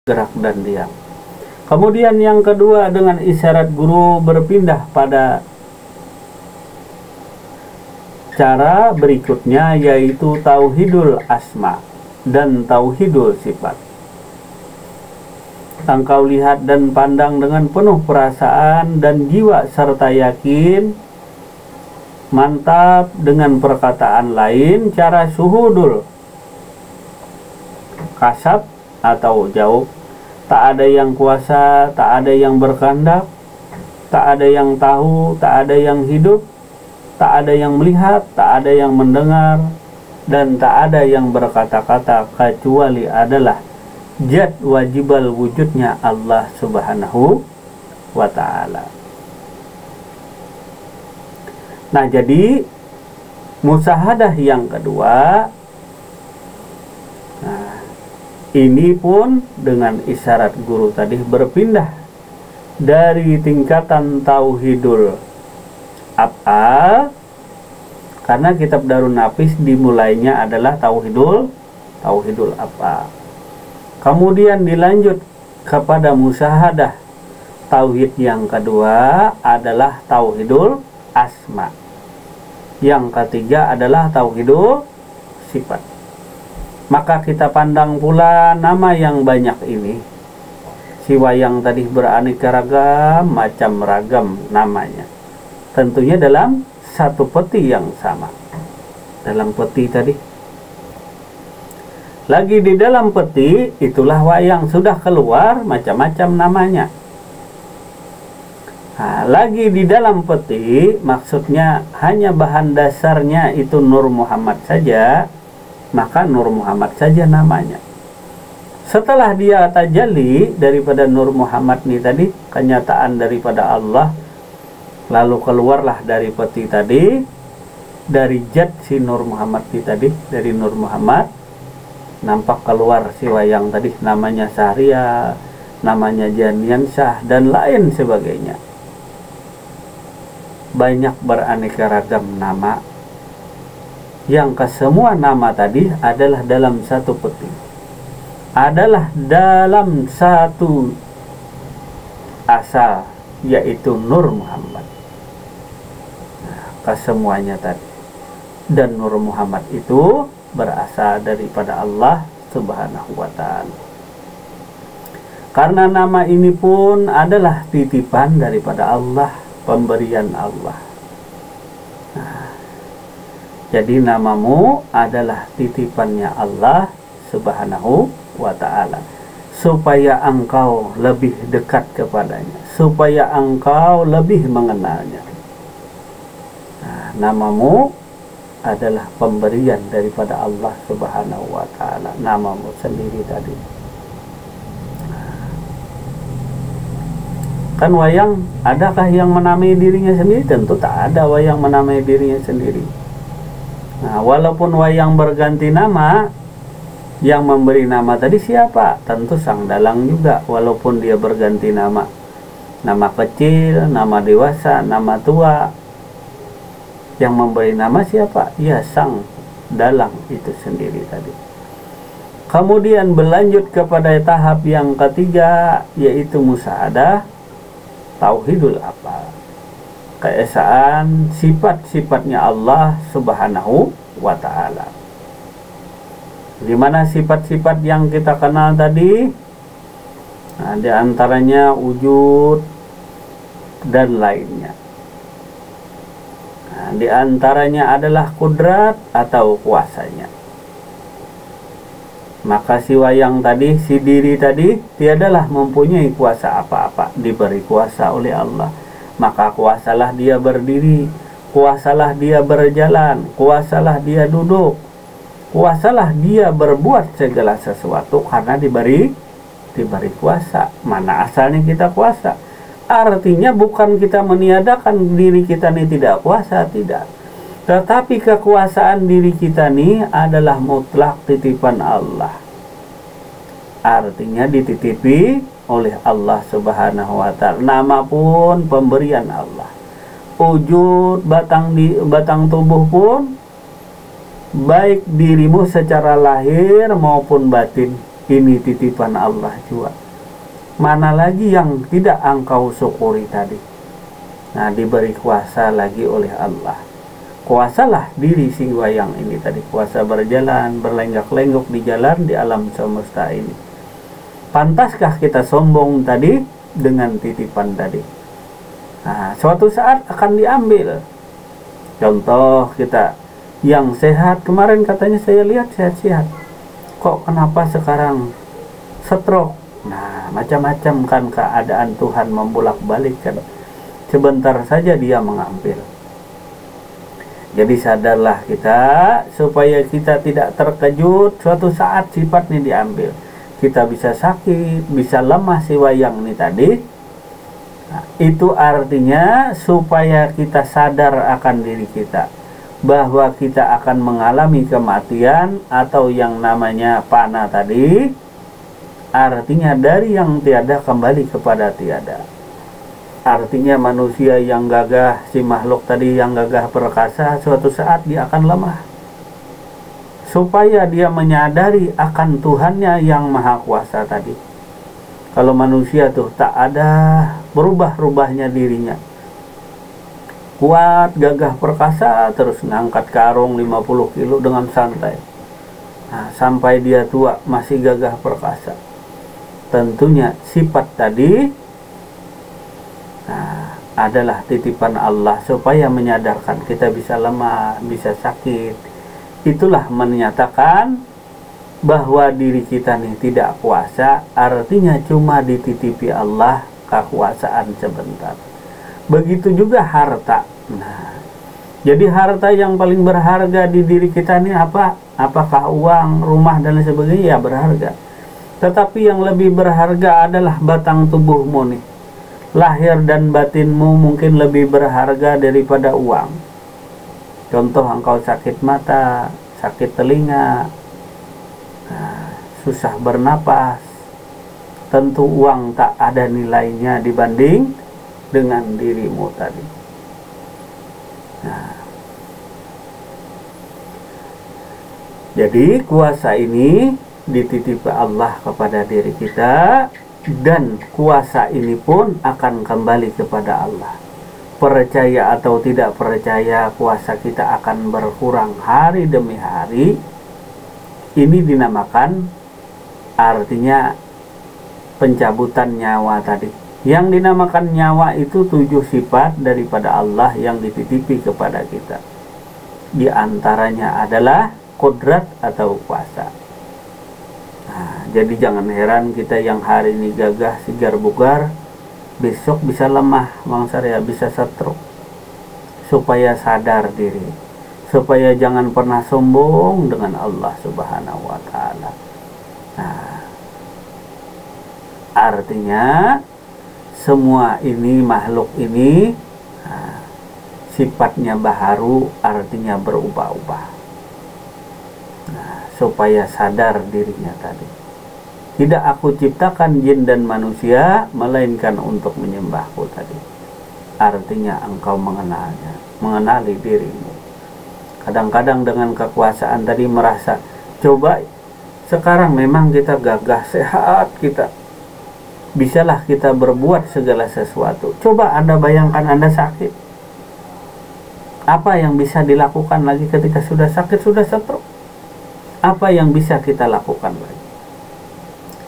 gerak dan diam. Kemudian yang kedua, dengan isyarat guru berpindah pada cara berikutnya, yaitu tauhidul asma dan tauhidul sifat. Engkau lihat dan pandang dengan penuh perasaan dan jiwa serta yakin, mantap dengan perkataan lain, cara suhudul kasab atau jauh. Tak ada yang kuasa, tak ada yang berkehendak, tak ada yang tahu, tak ada yang hidup, tak ada yang melihat, tak ada yang mendengar, dan tak ada yang berkata-kata kecuali adalah zat wajibal wujudnya Allah Subhanahu wa ta'ala. Nah, jadi musyahadah yang kedua, nah, ini pun dengan isyarat guru tadi berpindah dari tingkatan tauhidul af'al, karena kitab Darun Nafis dimulainya adalah tauhidul af'al. Kemudian dilanjut kepada musyahadah tauhid yang kedua adalah tauhidul asma. Yang ketiga adalah tauhidul sifat. Maka kita pandang pula nama yang banyak ini. Si wayang tadi beraneka ragam, macam ragam namanya. Tentunya dalam satu peti yang sama. Dalam peti tadi. Lagi di dalam peti, itulah wayang sudah keluar macam-macam namanya. Nah, lagi di dalam peti, maksudnya hanya bahan dasarnya itu Nur Muhammad saja, maka Nur Muhammad saja namanya. Setelah dia tajalli daripada Nur Muhammad ini tadi, kenyataan daripada Allah, lalu keluarlah dari peti tadi, dari zat si Nur Muhammad ini tadi, dari Nur Muhammad, nampak keluar si wayang tadi, namanya Syahriah, namanya Janiansyah, dan lain sebagainya. Banyak beraneka ragam nama, yang kesemua nama tadi adalah dalam satu peti, adalah dalam satu asal, yaitu Nur Muhammad. Nah, kesemuanya tadi, dan Nur Muhammad itu berasal daripada Allah Subhanahu wa ta'ala. Karena nama ini pun adalah titipan daripada Allah, pemberian Allah. Nah, jadi namamu adalah titipannya Allah Subhanahu wa ta'ala, supaya engkau lebih dekat kepadanya, supaya engkau lebih mengenalnya. Nah, namamu adalah pemberian daripada Allah Subhanahu wa ta'ala, namamu sendiri tadi. Kan wayang, adakah yang menamai dirinya sendiri? Tentu tak ada wayang menamai dirinya sendiri. Nah, walaupun wayang berganti nama, yang memberi nama tadi siapa? Tentu sang dalang juga, walaupun dia berganti nama. Nama kecil, nama dewasa, nama tua. Yang memberi nama siapa? Ya, sang dalang itu sendiri tadi. Kemudian berlanjut kepada tahap yang ketiga, yaitu musyahadah tauhidul af'al. Keesaan sifat-sifatnya Allah Subhanahu wa ta'ala. Di mana sifat-sifat yang kita kenal tadi? Nah, di antaranya wujud dan lainnya. Nah, di antaranya adalah kudrat atau kuasanya. Maka si wayang tadi, si diri tadi, tiadalah mempunyai kuasa apa-apa, diberi kuasa oleh Allah. Maka kuasalah dia berdiri, kuasalah dia berjalan, kuasalah dia duduk, kuasalah dia berbuat segala sesuatu karena diberi kuasa. Mana asalnya kita kuasa? Artinya bukan kita meniadakan diri kita ini tidak kuasa, tidak. Tetapi kekuasaan diri kita ini adalah mutlak titipan Allah. Artinya dititipi oleh Allah Subhanahu wa ta'ala. Nama pun pemberian Allah. Wujud batang tubuh pun, baik dirimu secara lahir maupun batin, Ini titipan Allah juga. Mana lagi yang tidak engkau syukuri tadi? Nah, diberi kuasa lagi oleh Allah. Kuasalah diri si wayang ini tadi. Kuasa berjalan, berlenggak-lenggok di jalan di alam semesta ini. Pantaskah kita sombong tadi dengan titipan tadi? Nah, suatu saat akan diambil. Contoh kita yang sehat, kemarin katanya saya lihat sehat-sehat. Kok kenapa sekarang stroke? Nah, macam-macam kan keadaan Tuhan membolak-balikkan. Sebentar saja dia mengambil. Jadi sadarlah kita supaya kita tidak terkejut suatu saat sifatnya diambil. Kita bisa sakit, bisa lemah si wayang ini tadi. Nah, itu artinya supaya kita sadar akan diri kita bahwa kita akan mengalami kematian atau yang namanya fana tadi. Artinya dari yang tiada kembali kepada tiada. Artinya manusia yang gagah, si makhluk tadi yang gagah perkasa, suatu saat dia akan lemah. Supaya dia menyadari akan Tuhannya yang maha kuasa tadi. Kalau manusia tuh tak ada berubah-ubahnya dirinya. Kuat, gagah perkasa, terus ngangkat karung 50 kilo dengan santai. Nah, sampai dia tua masih gagah perkasa. Tentunya sifat tadi adalah titipan Allah supaya menyadarkan kita bisa lemah, bisa sakit. Itulah menyatakan bahwa diri kita nih tidak kuasa, artinya cuma dititipi Allah kekuasaan sebentar. Begitu juga harta. Nah, jadi harta yang paling berharga di diri kita nih apa? Apakah uang, rumah dan lain sebagainya? Ya berharga. Tetapi yang lebih berharga adalah batang tubuhmu nih. Lahir dan batinmu mungkin lebih berharga daripada uang. Contoh engkau sakit mata, sakit telinga, susah bernapas. Tentu uang tak ada nilainya dibanding dengan dirimu tadi. Nah, jadi kuasa ini dititipi Allah kepada diri kita, dan kuasa ini pun akan kembali kepada Allah. Percaya atau tidak percaya, kuasa kita akan berkurang hari demi hari. Ini dinamakan artinya pencabutan nyawa tadi. Yang dinamakan nyawa itu 7 sifat daripada Allah yang dititipi kepada kita. Di antaranya adalah kodrat atau kuasa. Nah, jadi jangan heran kita yang hari ini gagah, sigar, bugar, besok bisa lemah, bisa stroke. Supaya sadar diri, supaya jangan pernah sombong dengan Allah Subhanahu wa Ta'ala. Nah, artinya semua ini makhluk ini sifatnya baharu, artinya berubah-ubah. Supaya sadar dirinya tadi. Tidak aku ciptakan jin dan manusia, melainkan untuk menyembahku tadi. Artinya engkau mengenalnya, mengenali dirimu. Kadang-kadang dengan kekuasaan tadi merasa, coba sekarang memang kita gagah, sehat kita. Bisalah kita berbuat segala sesuatu. Coba Anda bayangkan Anda sakit. Apa yang bisa dilakukan lagi ketika sudah sakit, sudah stroke? Apa yang bisa kita lakukan lagi?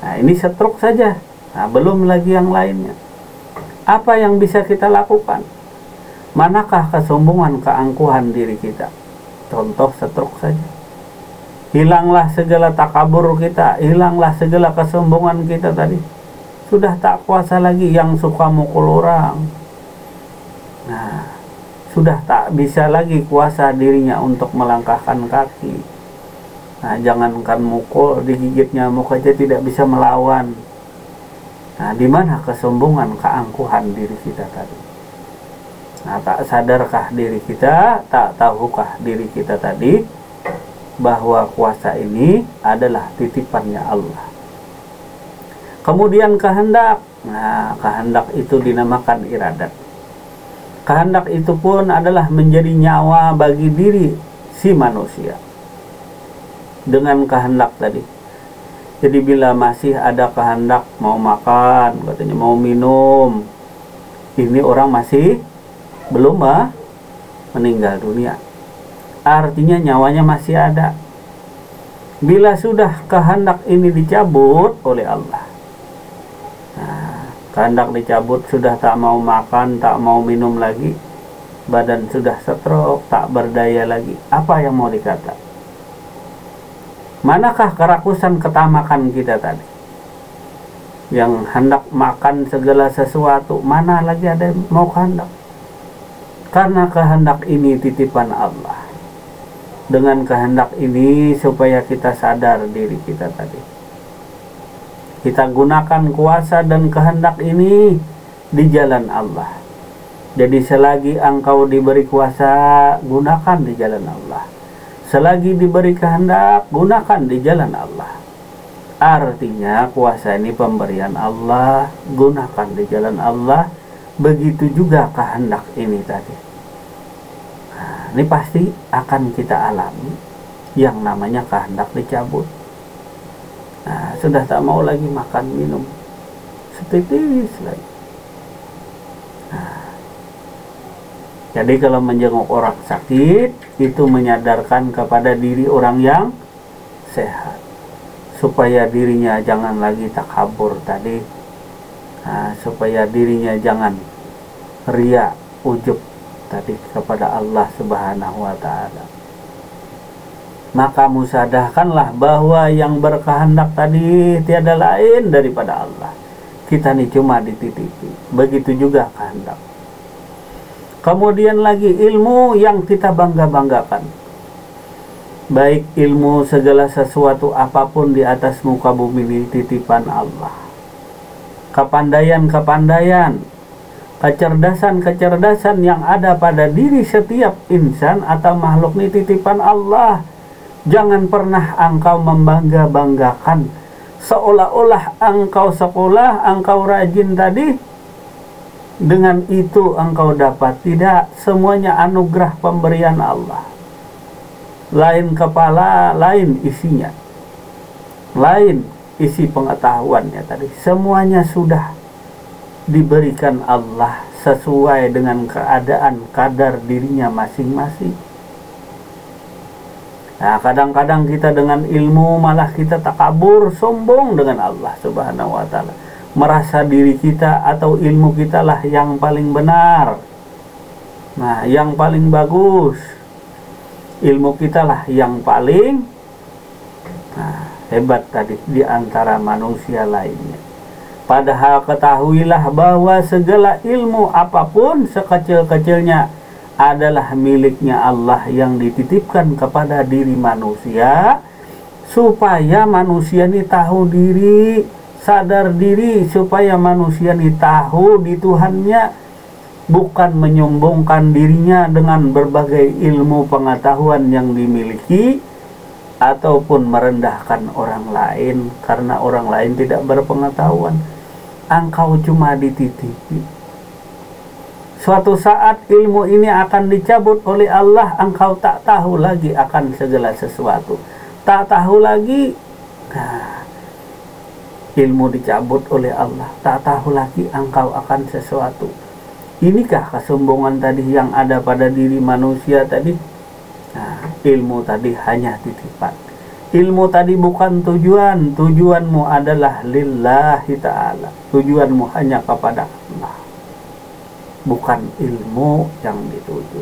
Nah, ini stroke saja. Nah, belum lagi yang lainnya. Apa yang bisa kita lakukan? Manakah kesombongan, keangkuhan diri kita? Contoh stroke saja. Hilanglah segala takabur kita, hilanglah segala kesombongan kita tadi. Sudah tak kuasa lagi yang suka mukul orang. Nah, sudah tak bisa lagi kuasa dirinya untuk melangkahkan kaki. Nah, jangankan mukul, digigit nyamuk aja tidak bisa melawan. Nah, di mana kesombongan, keangkuhan diri kita tadi? Nah, tak sadarkah diri kita, tak tahukah diri kita tadi bahwa kuasa ini adalah titipannya Allah. Kemudian kehendak. Nah, kehendak itu dinamakan iradat. Kehendak itu pun adalah menjadi nyawa bagi diri si manusia. Dengan kehendak tadi, Jadi bila masih ada kehendak mau makan, katanya mau minum, ini orang masih belum meninggal dunia. Artinya nyawanya masih ada. Bila sudah kehendak ini dicabut oleh Allah, nah, kehendak dicabut, sudah tak mau makan, tak mau minum lagi, badan sudah stroke, tak berdaya lagi, apa yang mau dikata? Manakah kerakusan ketamakan kita tadi? Yang hendak makan segala sesuatu, mana lagi ada yang mau kehendak? Karena kehendak ini titipan Allah. Dengan kehendak ini supaya kita sadar diri kita tadi. Kita gunakan kuasa dan kehendak ini di jalan Allah. Jadi selagi engkau diberi kuasa, gunakan di jalan Allah. Selagi diberi kehendak, gunakan di jalan Allah. Artinya kuasa ini pemberian Allah, gunakan di jalan Allah. Begitu juga kehendak ini tadi. Nah, ini pasti akan kita alami yang namanya kehendak dicabut. Nah, sudah tak mau lagi makan minum, setitis lagi. Nah, jadi kalau menjenguk orang sakit, itu menyadarkan kepada diri orang yang sehat. Supaya dirinya jangan lagi takabur tadi. Nah, supaya dirinya jangan riya, ujub tadi kepada Allah Subhanahu wa Ta'ala. Maka musadahkanlah bahwa yang berkehendak tadi tiada lain daripada Allah. Kita ini cuma dititipi. Begitu juga kehendak. Kemudian lagi ilmu yang kita bangga-banggakan. Baik ilmu segala sesuatu apapun di atas muka bumi ini titipan Allah. Kepandaian-kepandaian, kecerdasan-kecerdasan yang ada pada diri setiap insan atau makhluk ini titipan Allah. Jangan pernah engkau membangga-banggakan seolah-olah engkau sekolah, engkau rajin tadi, dengan itu engkau dapat. Tidak, semuanya anugerah pemberian Allah. Lain kepala, lain isinya, lain isi pengetahuannya tadi. Semuanya sudah diberikan Allah sesuai dengan keadaan kadar dirinya masing-masing. Nah, kadang-kadang kita dengan ilmu malah kita takabur, sombong dengan Allah Subhanahu wa Ta'ala. Merasa diri kita atau ilmu kita lah yang paling benar. Nah, yang paling bagus. Ilmu kita lah yang paling hebat tadi di antara manusia lainnya. Padahal ketahuilah bahwa segala ilmu apapun sekecil-kecilnya adalah miliknya Allah yang dititipkan kepada diri manusia, supaya manusia ini tahu diri, sadar diri, supaya manusia ini tahu di Tuhannya, bukan menyombongkan dirinya dengan berbagai ilmu pengetahuan yang dimiliki, ataupun merendahkan orang lain karena orang lain tidak berpengetahuan. Engkau cuma dititipi. Suatu saat ilmu ini akan dicabut oleh Allah, engkau tak tahu lagi akan segala sesuatu. Tak tahu lagi, nah, ilmu dicabut oleh Allah, tak tahu lagi engkau akan sesuatu. Inikah kesombongan tadi yang ada pada diri manusia tadi? Nah, ilmu tadi hanya titipan. Ilmu tadi bukan tujuan. Tujuanmu adalah lillahi ta'ala. Tujuanmu hanya kepada Allah, bukan ilmu yang dituju.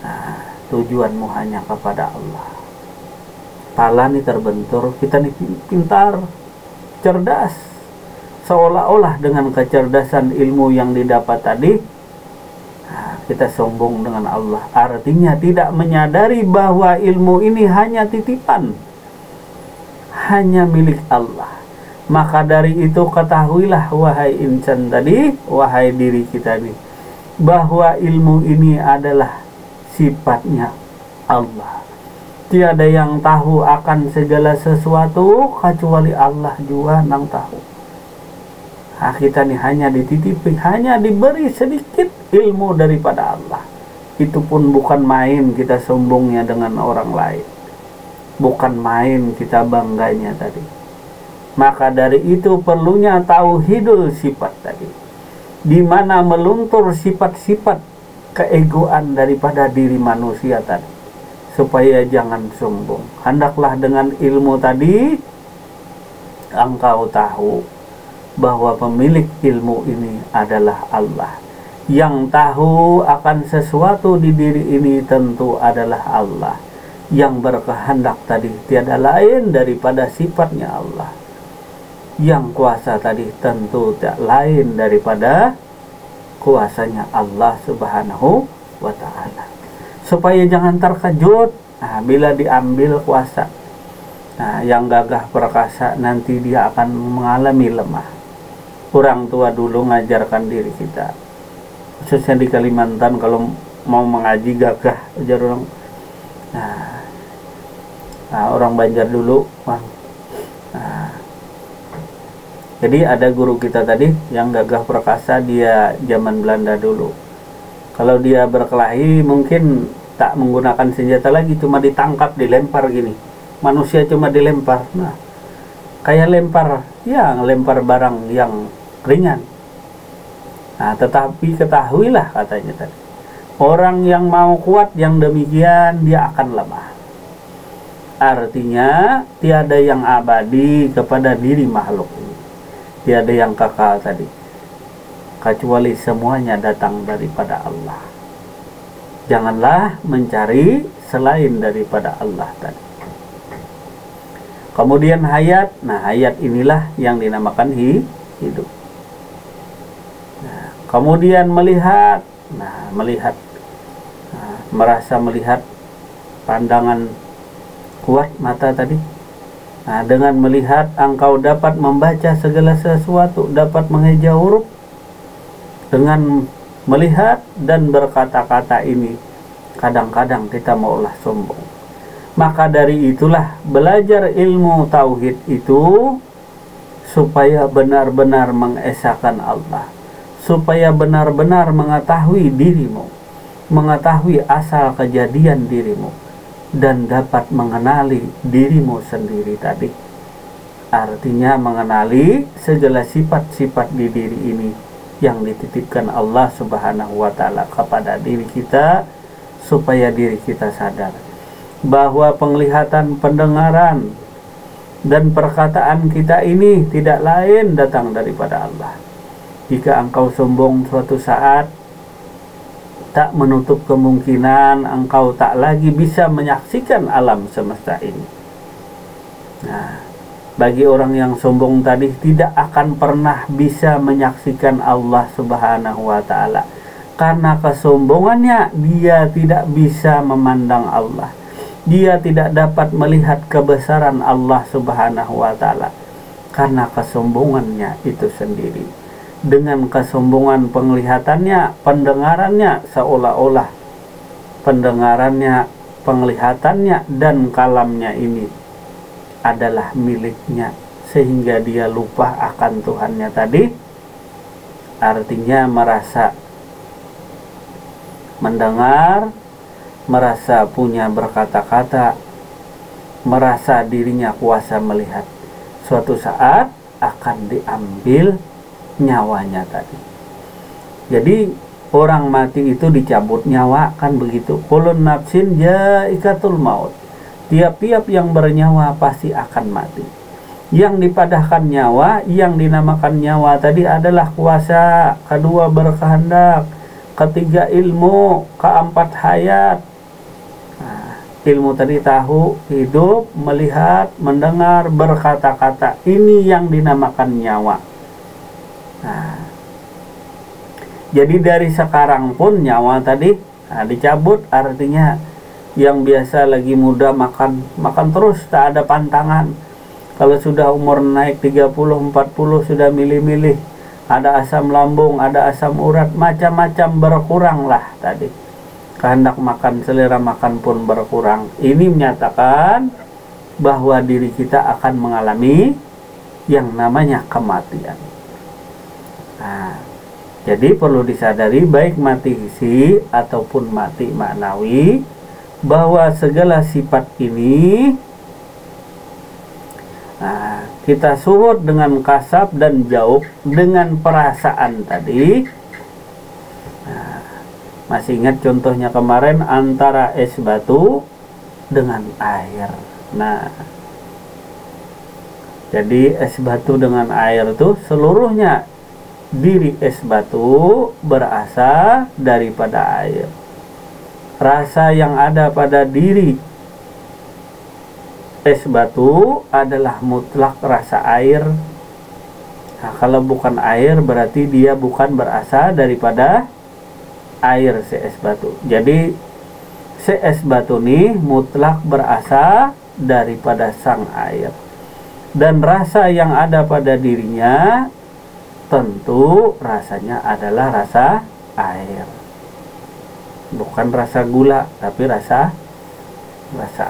Nah, tujuanmu hanya kepada Allah. Pala ini terbentur, kita ini pintar, cerdas. Seolah-olah dengan kecerdasan ilmu yang didapat tadi, nah, kita sombong dengan Allah. Artinya tidak menyadari bahwa ilmu ini hanya titipan, hanya milik Allah. Maka dari itu ketahuilah wahai insan tadi, wahai diri kita ini, bahwa ilmu ini adalah sifatnya Allah. Tiada yang tahu akan segala sesuatu kecuali Allah jua nang tahu. Nah, kita ini hanya dititipi, hanya diberi sedikit ilmu daripada Allah. Itu pun bukan main kita sombongnya dengan orang lain, bukan main kita bangganya tadi. Maka dari itu perlunya tauhidul sifat tadi, di mana meluntur sifat-sifat keegoan daripada diri manusia tadi, supaya jangan sombong. Hendaklah dengan ilmu tadi engkau tahu bahwa pemilik ilmu ini adalah Allah. Yang tahu akan sesuatu di diri ini tentu adalah Allah. Yang berkehendak tadi tiada lain daripada sifatnya Allah. Yang kuasa tadi tentu tak lain daripada kuasanya Allah Subhanahu wa ta'ala. Supaya jangan terkejut bila diambil kuasa. Yang gagah perkasa nanti dia akan mengalami lemah. Orang tua dulu ngajarkan diri kita, khususnya di Kalimantan, kalau mau mengaji gagah ajar orang. Orang Banjar dulu, Bang. Jadi ada guru kita tadi yang gagah perkasa, dia zaman Belanda dulu. Kalau dia berkelahi mungkin tak menggunakan senjata lagi, cuma ditangkap, dilempar gini. Manusia cuma dilempar. Kayak lempar barang yang ringan. Tetapi ketahuilah katanya tadi, orang yang mau kuat yang demikian dia akan lemah. Artinya tiada yang abadi kepada diri makhluk ini. Tiada yang kekal tadi, kecuali semuanya datang daripada Allah. Janganlah mencari selain daripada Allah tadi. Kemudian hayat. Hayat inilah yang dinamakan hidup. Kemudian melihat. Melihat. Merasa melihat, pandangan kuat mata tadi. Dengan melihat engkau dapat membaca segala sesuatu, dapat mengeja huruf. Dengan melihat dan berkata-kata ini, kadang-kadang kita maulah sombong. Maka dari itulah belajar ilmu tauhid itu supaya benar-benar mengesahkan Allah, supaya benar-benar mengetahui dirimu, mengetahui asal kejadian dirimu, dan dapat mengenali dirimu sendiri tadi. Artinya mengenali segala sifat-sifat di diri ini yang dititipkan Allah Subhanahu wa ta'ala kepada diri kita, supaya diri kita sadar bahwa penglihatan, pendengaran, dan perkataan kita ini tidak lain datang daripada Allah. Jika engkau sombong suatu saat, tak menutup kemungkinan engkau tak lagi bisa menyaksikan alam semesta ini. Bagi orang yang sombong tadi tidak akan pernah bisa menyaksikan Allah Subhanahu wa ta'ala. Karena kesombongannya dia tidak bisa memandang Allah. Dia tidak dapat melihat kebesaran Allah Subhanahu wa ta'ala karena kesombongannya itu sendiri. Dengan kesombongan penglihatannya, pendengarannya, seolah-olah pendengarannya, penglihatannya, dan kalamnya ini adalah miliknya, sehingga dia lupa akan Tuhannya tadi. Artinya merasa mendengar, merasa punya berkata-kata, merasa dirinya kuasa melihat. Suatu saat akan diambil nyawanya tadi. Jadi orang mati itu dicabut nyawa, kan begitu. Kulun nafsin jaikatul maut. Tiap-tiap yang bernyawa pasti akan mati. Yang dipadahkan nyawa, yang dinamakan nyawa tadi adalah kuasa, kedua berkehendak, ketiga ilmu, keempat hayat. Ilmu tadi tahu, hidup, melihat, mendengar, berkata-kata. Ini yang dinamakan nyawa. Jadi dari sekarang pun nyawa tadi dicabut, artinya yang biasa lagi muda makan terus, tak ada pantangan. Kalau sudah umur naik 30-40 sudah milih-milih, ada asam lambung, ada asam urat, macam-macam berkuranglah tadi. Kehendak makan, selera makan pun berkurang. Ini menyatakan bahwa diri kita akan mengalami yang namanya kematian. Jadi perlu disadari, baik mati hisi ataupun mati maknawi, bahwa segala sifat ini kita suhud dengan kasab dan jauh dengan perasaan tadi. Nah, masih ingat contohnya kemarin antara es batu dengan air. Nah, jadi es batu dengan air itu seluruhnya diri es batu berasal daripada air. Rasa yang ada pada diri es batu adalah mutlak rasa air. Nah, kalau bukan air berarti dia bukan berasal daripada air si es batu. Jadi si es batu ini mutlak berasal daripada sang air. Dan rasa yang ada pada dirinya tentu rasanya adalah rasa air. Bukan rasa gula, tapi rasa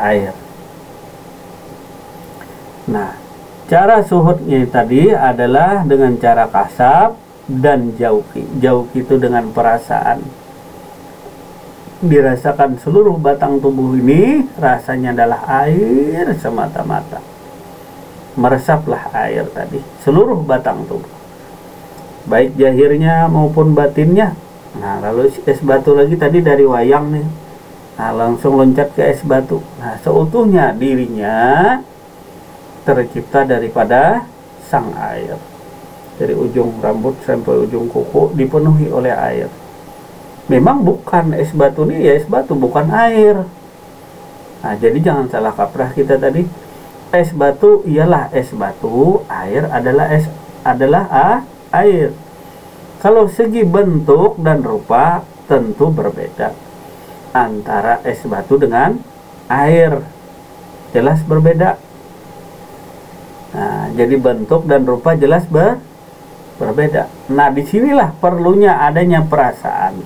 air. Nah, cara suhudnya tadi adalah dengan cara kasab dan jauki. Jauki itu dengan perasaan. Dirasakan seluruh batang tubuh ini rasanya adalah air semata-mata. Meresaplah air tadi seluruh batang tubuh, baik jahirnya maupun batinnya. Nah, lalu es batu lagi tadi dari wayang nih. Nah, langsung loncat ke es batu. Nah, seutuhnya dirinya tercipta daripada sang air. Dari ujung rambut sampai ujung kuku dipenuhi oleh air. Memang bukan es batu nih, ya es batu, bukan air. Nah, jadi jangan salah kaprah kita tadi. Es batu ialah es batu, air adalah air. Kalau segi bentuk dan rupa tentu berbeda antara es batu dengan air, jelas berbeda. Nah, jadi bentuk dan rupa jelas berbeda. Nah, disinilah perlunya adanya perasaan,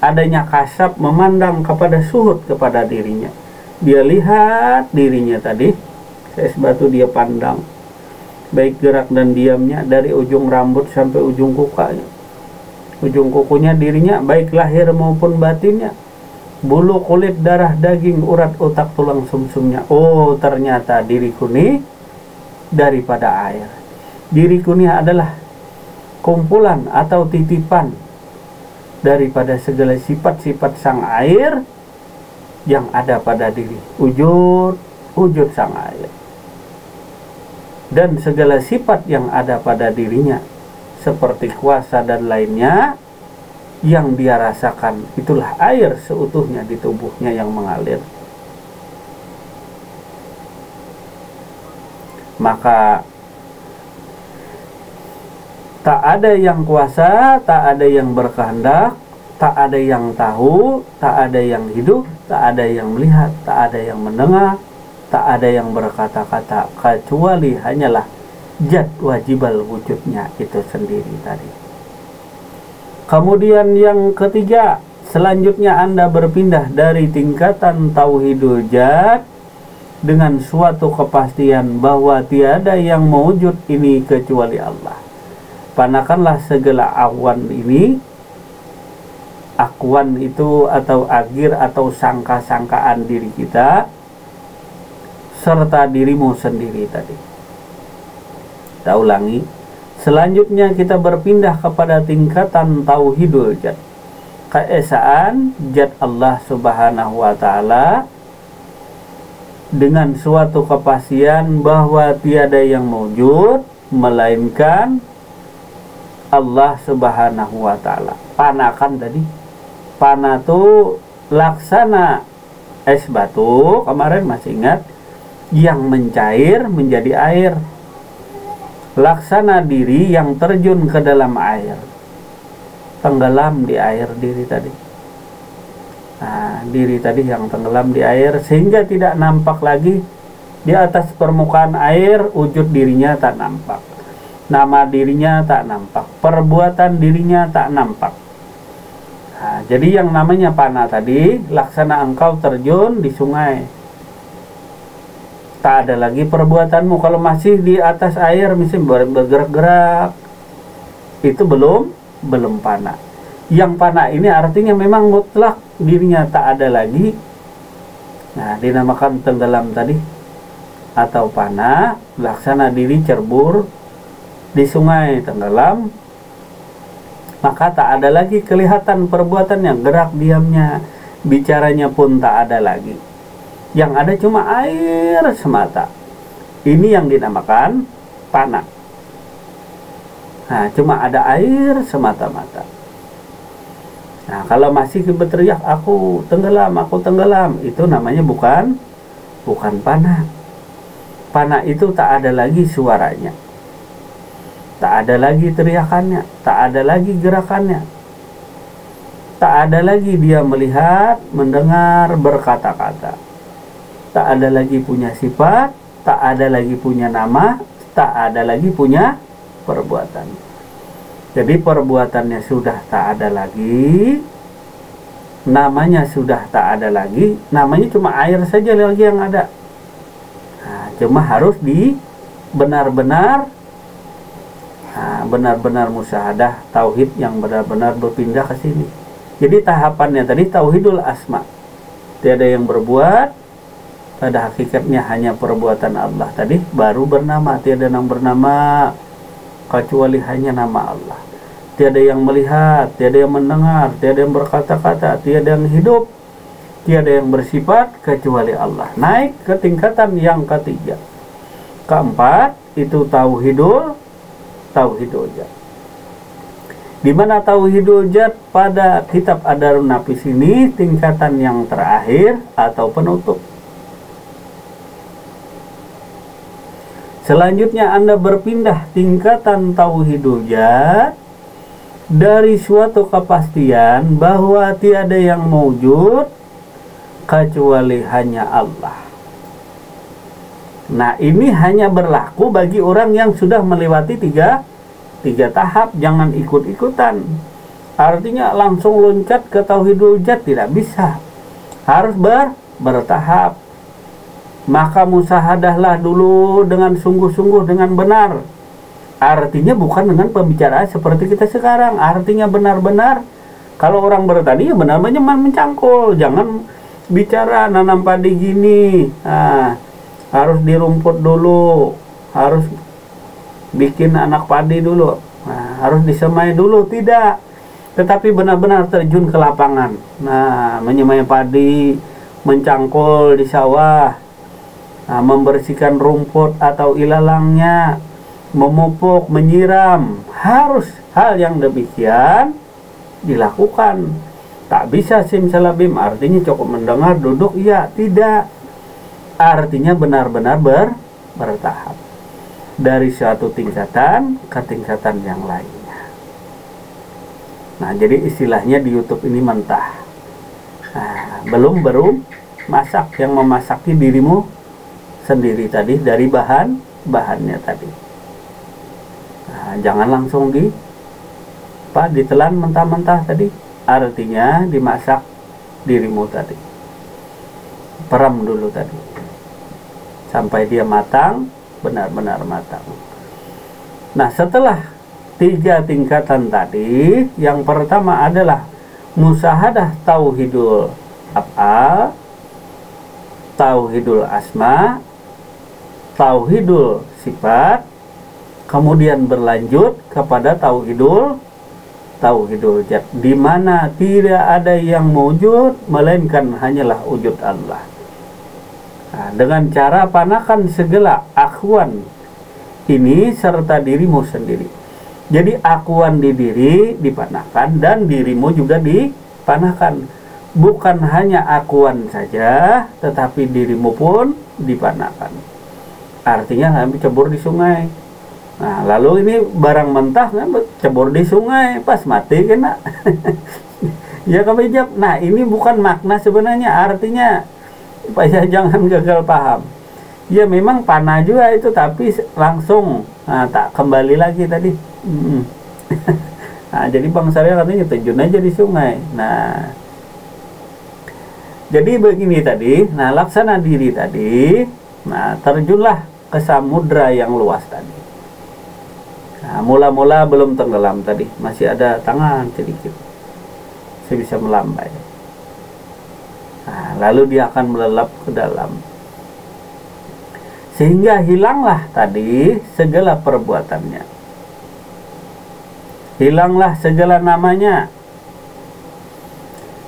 adanya kasab memandang kepada suhud kepada dirinya. Dia lihat dirinya tadi, es batu dia pandang, baik gerak dan diamnya dari ujung rambut sampai ujung kukanya. Ujung kukunya dirinya, baik lahir maupun batinnya. Bulu, kulit, darah, daging, urat, otak, tulang, sumsumnya. Oh, ternyata diriku ini daripada air. Diriku ini adalah kumpulan atau titipan daripada segala sifat-sifat sang air yang ada pada diri. Wujud sang air. Dan segala sifat yang ada pada dirinya, seperti kuasa dan lainnya yang dia rasakan, itulah air seutuhnya di tubuhnya yang mengalir. Maka tak ada yang kuasa, tak ada yang berkehendak, tak ada yang tahu, tak ada yang hidup, tak ada yang melihat, tak ada yang mendengar, tak ada yang berkata-kata, kecuali hanyalah zat wajibal wujudnya itu sendiri tadi. Kemudian yang ketiga, selanjutnya Anda berpindah dari tingkatan tauhidul zat dengan suatu kepastian bahwa tiada yang mewujud ini kecuali Allah. Panakanlah segala awan ini. Akwan itu atau agir atau sangka-sangkaan diri kita serta dirimu sendiri tadi. Kita ulangi. Selanjutnya kita berpindah kepada tingkatan tauhidul zat, keesaan zat Allah Subhanahu wa taala dengan suatu kepastian bahwa tiada yang mewujud melainkan Allah Subhanahu wa taala. Panakan tadi. Pana itu laksana es batu, kemarin masih ingat, yang mencair menjadi air. Laksana diri yang terjun ke dalam air, tenggelam di air diri tadi. Nah, diri tadi yang tenggelam di air sehingga tidak nampak lagi di atas permukaan air. Wujud dirinya tak nampak, nama dirinya tak nampak, perbuatan dirinya tak nampak. Nah, jadi yang namanya pana tadi, laksana engkau terjun di sungai. Tak ada lagi perbuatanmu. Kalau masih di atas air misalnya bergerak-gerak, itu belum pana. Yang pana ini artinya memang mutlak dirinya tak ada lagi. Nah, dinamakan tenggelam tadi. atau panah, laksana diri cerbur di sungai, tenggelam, maka tak ada lagi kelihatan perbuatannya, gerak diamnya, bicaranya pun tak ada lagi. Yang ada cuma air semata. Ini yang dinamakan panah. Nah, cuma ada air semata-mata. Nah, kalau masih berteriak, aku tenggelam, itu namanya bukan panah. Panah itu tak ada lagi suaranya, tak ada lagi teriakannya, tak ada lagi gerakannya, tak ada lagi dia melihat, mendengar, berkata-kata, tak ada lagi punya sifat, tak ada lagi punya nama, tak ada lagi punya perbuatan. Jadi perbuatannya sudah tak ada lagi, namanya sudah tak ada lagi, namanya cuma air saja lagi yang ada. Nah, cuma harus benar-benar musyahadah tauhid yang benar-benar berpindah ke sini. Jadi tahapannya tadi tauhidul asma. Tiada yang berbuat, pada hakikatnya hanya perbuatan Allah tadi, baru bernama. Tiada yang bernama kecuali hanya nama Allah. Tiada yang melihat, tiada yang mendengar, tiada yang berkata-kata, tiada yang hidup, tiada yang bersifat kecuali Allah. Naik ke tingkatan yang ketiga. Keempat itu tauhidul zat. Di mana tauhidul zat pada kitab Adarun Nafis ini tingkatan yang terakhir atau penutup. Selanjutnya Anda berpindah tingkatan tauhidul zat dari suatu kepastian bahwa tiada yang mewujud kecuali hanya Allah. Nah, ini hanya berlaku bagi orang yang sudah melewati tiga tahap. Jangan ikut-ikutan. Artinya langsung loncat ke tauhidul zat tidak bisa. Harus bertahap. Maka musahadahlah dulu dengan sungguh-sungguh, dengan benar. Artinya bukan dengan pembicaraan seperti kita sekarang. Artinya benar-benar. Kalau orang bertani ya benar-benar mencangkul. Jangan bicara nanam padi gini, harus dirumput dulu, harus bikin anak padi dulu, harus disemai dulu, tidak. Tetapi benar-benar terjun ke lapangan. Nah, menyemai padi, mencangkul di sawah, membersihkan rumput atau ilalangnya, memupuk, menyiram, harus hal yang demikian dilakukan. Tak bisa simsalabim, artinya cukup mendengar, duduk, iya, tidak. Artinya benar-benar bertahap. Dari suatu tingkatan ke tingkatan yang lainnya. Nah, jadi istilahnya di YouTube ini mentah. Nah, belum masak, yang memasaki dirimu sendiri tadi dari bahannya tadi. Nah, jangan langsung ditelan mentah-mentah tadi. Artinya dimasak dirimu tadi, peram dulu tadi sampai dia matang, benar-benar matang. Nah, setelah tiga tingkatan tadi, yang pertama adalah musyahadah tauhidul af'al, tauhidul asma, tauhidul sifat, kemudian berlanjut kepada tauhidul zat, di mana tidak ada yang mewujud melainkan hanyalah wujud Allah. Nah, dengan cara panahkan segala akuan ini serta dirimu sendiri. Jadi akuan di diri dipanahkan dan dirimu juga dipanahkan. Bukan hanya akuan saja, tetapi dirimu pun dipanahkan. Artinya kami cebur di sungai. Nah, lalu ini barang mentah kan cebur di sungai, pas mati kena. Ya kami jawab, nah ini bukan makna sebenarnya, artinya supaya jangan gagal paham. Ya memang panah juga itu, tapi langsung tak kembali lagi tadi. Nah, jadi Bang Sarya katanya terjun aja di sungai. Nah, jadi begini tadi, nah laksana diri tadi, nah terjunlah ke samudra yang luas tadi. Nah, mula-mula belum tenggelam tadi, masih ada tangan sedikit, saya bisa melambai. Nah, lalu dia akan melelap ke dalam. sehingga hilanglah tadi segala perbuatannya, hilanglah segala namanya,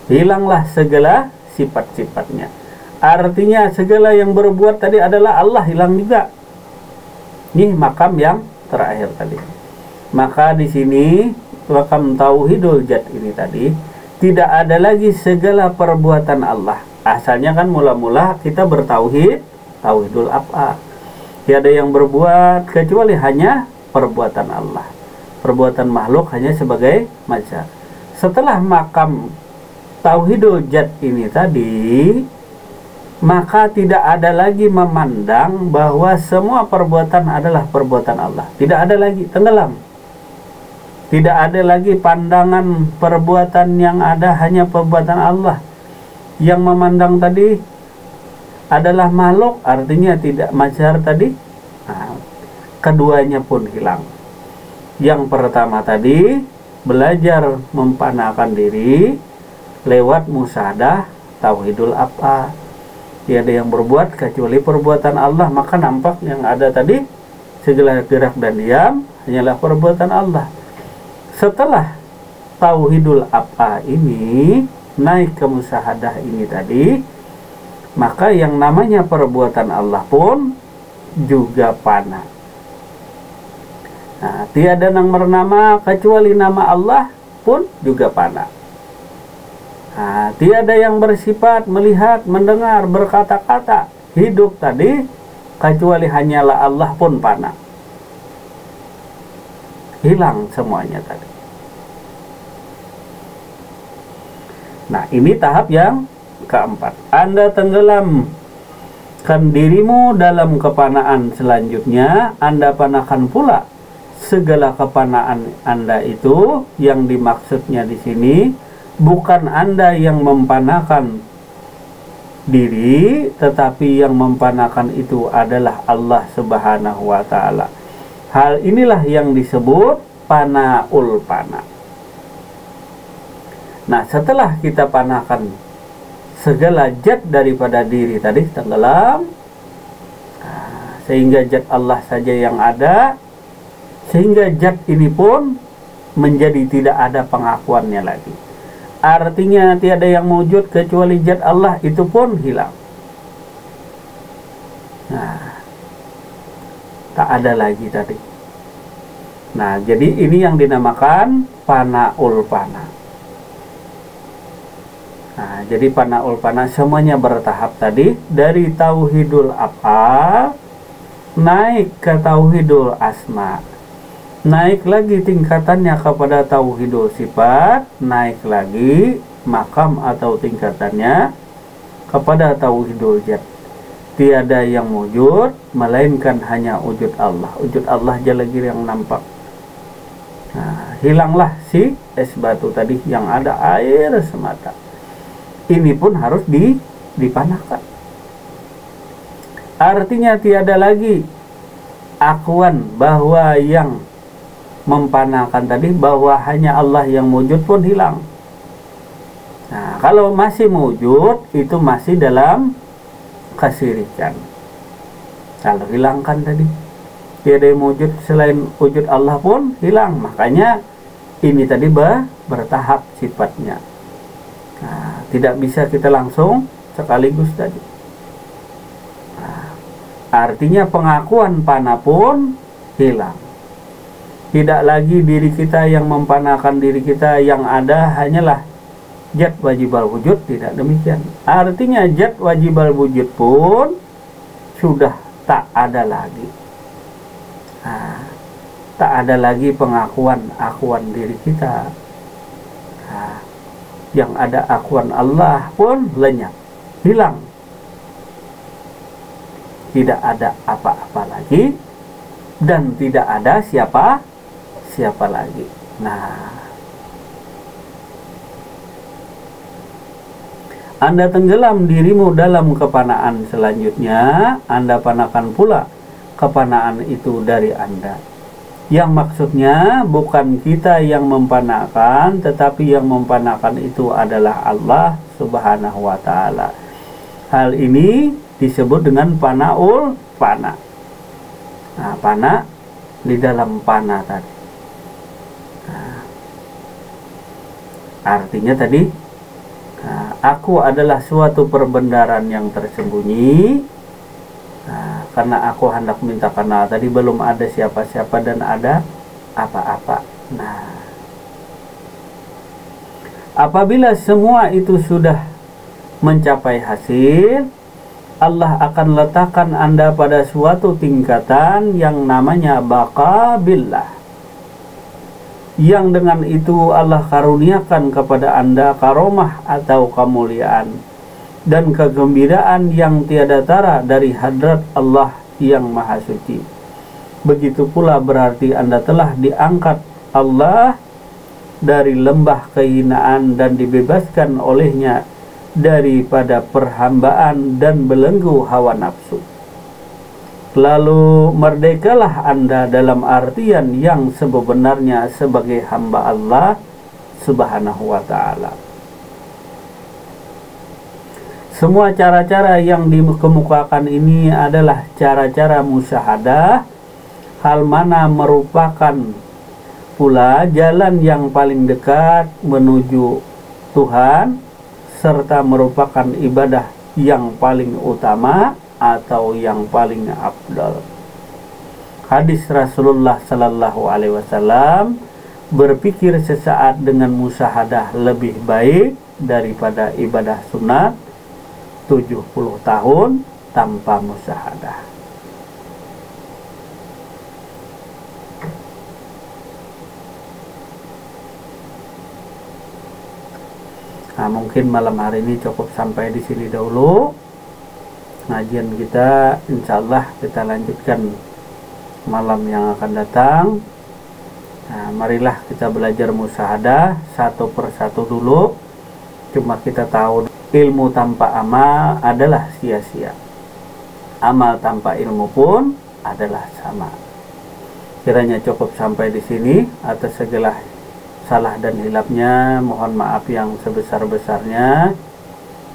hilanglah segala sifat-sifatnya. Artinya segala yang berbuat tadi adalah Allah hilang juga. Ini makam yang terakhir tadi. Maka di sini makam tauhidul jad ini tadi tidak ada lagi segala perbuatan Allah. Asalnya kan mula-mula kita bertauhid, tauhidul af'al. Tiada yang berbuat kecuali hanya perbuatan Allah. Perbuatan makhluk hanya sebagai mazhar. Setelah makam tauhidul jad ini tadi, maka tidak ada lagi memandang bahwa semua perbuatan adalah perbuatan Allah. Tidak ada lagi, tenggelam. Tidak ada lagi pandangan perbuatan yang ada hanya perbuatan Allah. Yang memandang tadi adalah makhluk, artinya tidak mazhar tadi. Nah, keduanya pun hilang. Yang pertama tadi belajar mempanakan diri lewat musyahadah tauhidul af'al. Tiada yang berbuat kecuali perbuatan Allah, maka nampak yang ada tadi segala gerak dan diam hanyalah perbuatan Allah. Setelah tauhidul af'al ini naik ke musyahadah ini tadi, maka yang namanya perbuatan Allah pun juga fana. Nah, tiada yang bernama kecuali nama Allah pun juga fana. Nah, tiada yang bersifat melihat, mendengar, berkata-kata, hidup tadi kecuali hanyalah Allah pun fana. Hilang semuanya tadi. Nah, ini tahap yang keempat. Anda tenggelamkan dirimu dalam kepanaan selanjutnya, Anda panakan pula segala kepanaan Anda itu. Yang dimaksudnya di sini bukan Anda yang mempanakan diri, tetapi yang mempanakan itu adalah Allah Subhanahu wa ta'ala. Hal inilah yang disebut panaul pana. Nah, setelah kita panakan segala zat daripada diri tadi tenggelam, sehingga zat Allah saja yang ada, sehingga zat ini pun menjadi tidak ada pengakuannya lagi. Artinya tiada yang wujud kecuali zat Allah, itu pun hilang. Nah, tak ada lagi tadi. Nah, jadi ini yang dinamakan panaul pana. Nah, jadi panaul pana semuanya bertahap tadi, dari tauhidul af'al naik ke tauhidul asma, naik lagi tingkatannya kepada tauhidul sifat, naik lagi makam atau tingkatannya kepada tauhidul zat. Tiada yang wujud melainkan hanya wujud Allah. Wujud Allah jalagir yang nampak. Nah, hilanglah si es batu tadi, yang ada air semata. Ini pun harus dipanahkan. Artinya tiada lagi akuan bahwa yang mempanahkan tadi, bahwa hanya Allah yang wujud pun hilang. Nah, kalau masih wujud, itu masih dalam kesyirikan. Kalau hilangkan tadi, tiada yang wujud selain wujud Allah pun hilang. Makanya ini tadi bertahap sifatnya. Nah, tidak bisa kita langsung sekaligus tadi. Nah, artinya pengakuan pana pun hilang. Tidak lagi diri kita yang mempanahkan diri kita, yang ada hanyalah zat wajibal wujud. Tidak demikian. Artinya zat wajibal wujud pun sudah tak ada lagi. Nah, tak ada lagi pengakuan akuan diri kita. Nah, yang ada akuan Allah pun lenyap, hilang. Tidak ada apa-apa lagi, dan tidak ada siapa lagi. Nah, Anda tenggelam dirimu dalam kepanaan selanjutnya, Anda panakan pula kepanaan itu dari Anda. Yang maksudnya bukan kita yang mempanahkan, tetapi yang mempanahkan itu adalah Allah Subhanahu wa ta'ala. Hal ini disebut dengan panaul pana. Nah, pana di dalam pana tadi. Nah, artinya tadi, aku adalah suatu perbendaharaan yang tersembunyi. Nah, karena aku hendak minta, karena tadi belum ada siapa-siapa dan ada apa-apa. Nah, apabila semua itu sudah mencapai hasil, Allah akan letakkan Anda pada suatu tingkatan yang namanya baqa billah, yang dengan itu Allah karuniakan kepada Anda karomah atau kemuliaan dan kegembiraan yang tiada tara dari hadrat Allah yang Maha Suci. Begitu pula berarti Anda telah diangkat Allah dari lembah kehinaan dan dibebaskan olehnya daripada perhambaan dan belenggu hawa nafsu. Lalu merdekalah Anda dalam artian yang sebenarnya sebagai hamba Allah Subhanahu wa ta'ala. Semua cara-cara yang dikemukakan ini adalah cara-cara musyahadah, hal mana merupakan pula jalan yang paling dekat menuju Tuhan, serta merupakan ibadah yang paling utama atau yang paling afdal. Hadis Rasulullah Sallallahu Alaihi Wasallam, berpikir sesaat dengan musyahadah lebih baik daripada ibadah sunat 70 tahun tanpa musyahadah. Nah, mungkin malam hari ini cukup sampai di sini dahulu. Ngajian kita insya Allah kita lanjutkan malam yang akan datang. Nah, marilah kita belajar musyahadah satu persatu dulu. Cuma kita tahu ilmu tanpa amal adalah sia-sia. Amal tanpa ilmu pun adalah sama. Kiranya cukup sampai di sini. Atas segala salah dan hilapnya mohon maaf yang sebesar-besarnya.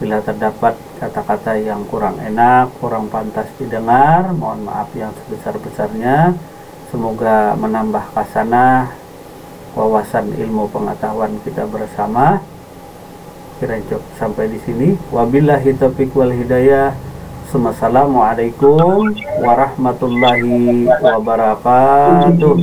Bila terdapat kata-kata yang kurang enak, kurang pantas didengar, mohon maaf yang sebesar-besarnya. Semoga menambah khasanah wawasan ilmu pengetahuan kita bersama. Kiranya cukup sampai di sini. Wabillahi taufiq wal hidayah. Assalamualaikum warahmatullahi wabarakatuh.